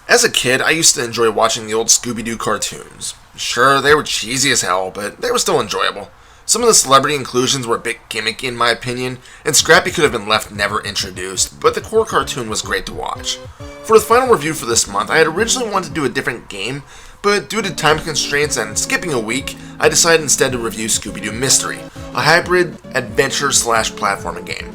As a kid, I used to enjoy watching the old Scooby-Doo cartoons. Sure, they were cheesy as hell, but they were still enjoyable. Some of the celebrity inclusions were a bit gimmicky in my opinion, and Scrappy could have been left never introduced, but the core cartoon was great to watch. For the final review for this month, I had originally wanted to do a different game, but due to time constraints and skipping a week, I decided instead to review Scooby-Doo Mystery, a hybrid adventure/platforming game.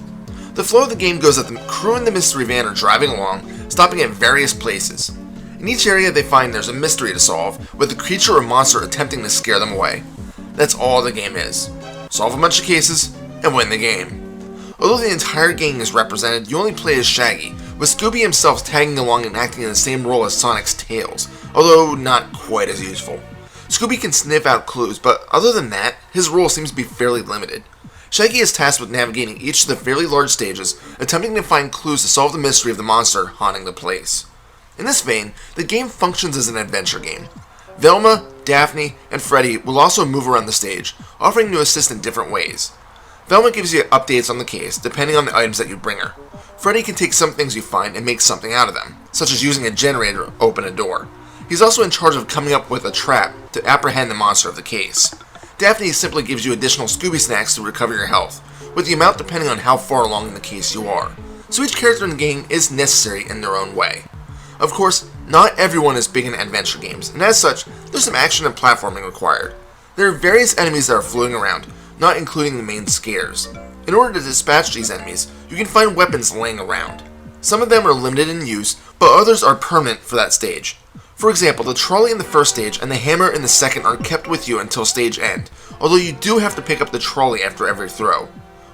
The flow of the game goes that the crew in the mystery van are driving along, stopping at various places. In each area they find there's a mystery to solve, with a creature or monster attempting to scare them away. That's all the game is. Solve a bunch of cases, and win the game. Although the entire gang is represented, you only play as Shaggy, with Scooby himself tagging along and acting in the same role as Sonic's Tails, although not quite as useful. Scooby can sniff out clues, but other than that, his role seems to be fairly limited. Shaggy is tasked with navigating each of the fairly large stages, attempting to find clues to solve the mystery of the monster haunting the place. In this vein, the game functions as an adventure game. Velma, Daphne, and Freddy will also move around the stage, offering to assist in different ways. Velma gives you updates on the case, depending on the items that you bring her. Freddy can take some things you find and make something out of them, such as using a generator to open a door. He's also in charge of coming up with a trap to apprehend the monster of the case. Daphne simply gives you additional Scooby snacks to recover your health, with the amount depending on how far along in the case you are. So each character in the game is necessary in their own way. Of course, not everyone is big in adventure games, and as such, there's some action and platforming required. There are various enemies that are floating around, not including the main scares. In order to dispatch these enemies, you can find weapons laying around. Some of them are limited in use, but others are permanent for that stage. For example, the trolley in the first stage and the hammer in the second are kept with you until stage end, although you do have to pick up the trolley after every throw.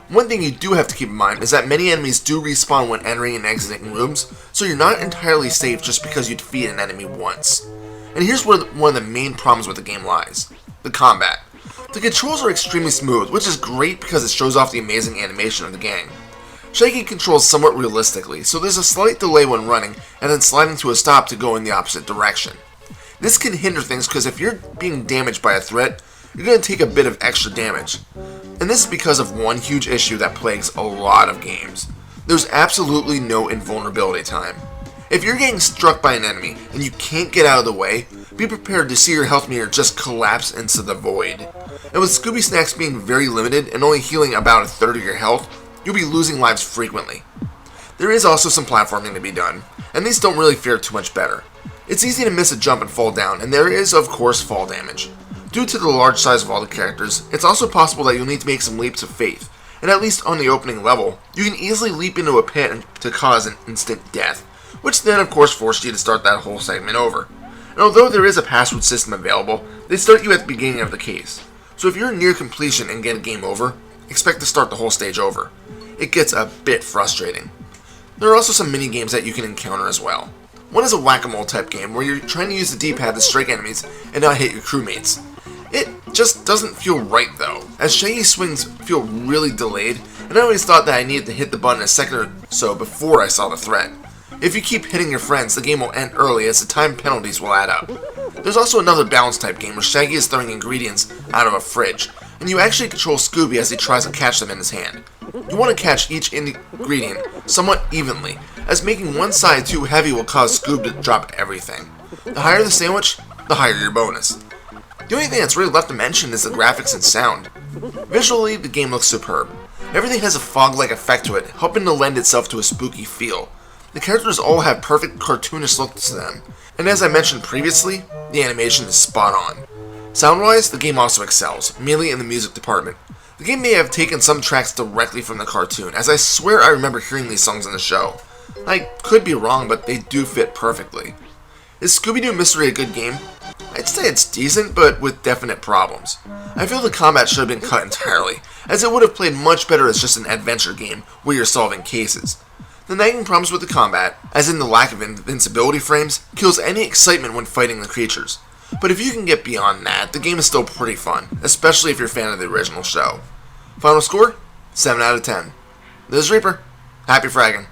One thing you do have to keep in mind is that many enemies do respawn when entering and exiting rooms, so you're not entirely safe just because you defeat an enemy once. And here's where one of the main problems with the game lies: the combat. The controls are extremely smooth, which is great because it shows off the amazing animation of the gang. Shaggy controls somewhat realistically, so there's a slight delay when running and then sliding to a stop to go in the opposite direction. This can hinder things because if you're being damaged by a threat, you're going to take a bit of extra damage. And this is because of one huge issue that plagues a lot of games. There's absolutely no invulnerability time. If you're getting struck by an enemy and you can't get out of the way, be prepared to see your health meter just collapse into the void. And with Scooby Snacks being very limited and only healing about a third of your health, you'll be losing lives frequently. There is also some platforming to be done, and these don't really fare too much better. It's easy to miss a jump and fall down, and there is of course fall damage. Due to the large size of all the characters, it's also possible that you'll need to make some leaps of faith, and at least on the opening level, you can easily leap into a pit to cause an instant death, which then of course forces you to start that whole segment over. And although there is a password system available, they start you at the beginning of the case. So if you're near completion and get a game over, expect to start the whole stage over. It gets a bit frustrating. There are also some mini games that you can encounter as well. One is a whack-a-mole type game where you're trying to use the D-pad to strike enemies and not hit your crewmates. It just doesn't feel right though, as Shaggy's swings feel really delayed, and I always thought that I needed to hit the button a second or so before I saw the threat. If you keep hitting your friends, the game will end early as the time penalties will add up. There's also another balance type game where Shaggy is throwing ingredients out of a fridge, and you actually control Scooby as he tries to catch them in his hand. You want to catch each ingredient somewhat evenly, as making one side too heavy will cause Scoob to drop everything. The higher the sandwich, the higher your bonus. The only thing that's really left to mention is the graphics and sound. Visually, the game looks superb. Everything has a fog-like effect to it, helping to lend itself to a spooky feel. The characters all have perfect cartoonish looks to them, and as I mentioned previously, the animation is spot on. Sound-wise, the game also excels, mainly in the music department. The game may have taken some tracks directly from the cartoon, as I swear I remember hearing these songs in the show. I could be wrong, but they do fit perfectly. Is Scooby-Doo Mystery a good game? I'd say it's decent, but with definite problems. I feel the combat should have been cut entirely, as it would have played much better as just an adventure game where you're solving cases. The nagging problems with the combat, as in the lack of invincibility frames, kills any excitement when fighting the creatures. but if you can get beyond that, the game is still pretty fun, especially if you're a fan of the original show. Final score? 7 out of 10. This is Reaper. Happy fragging.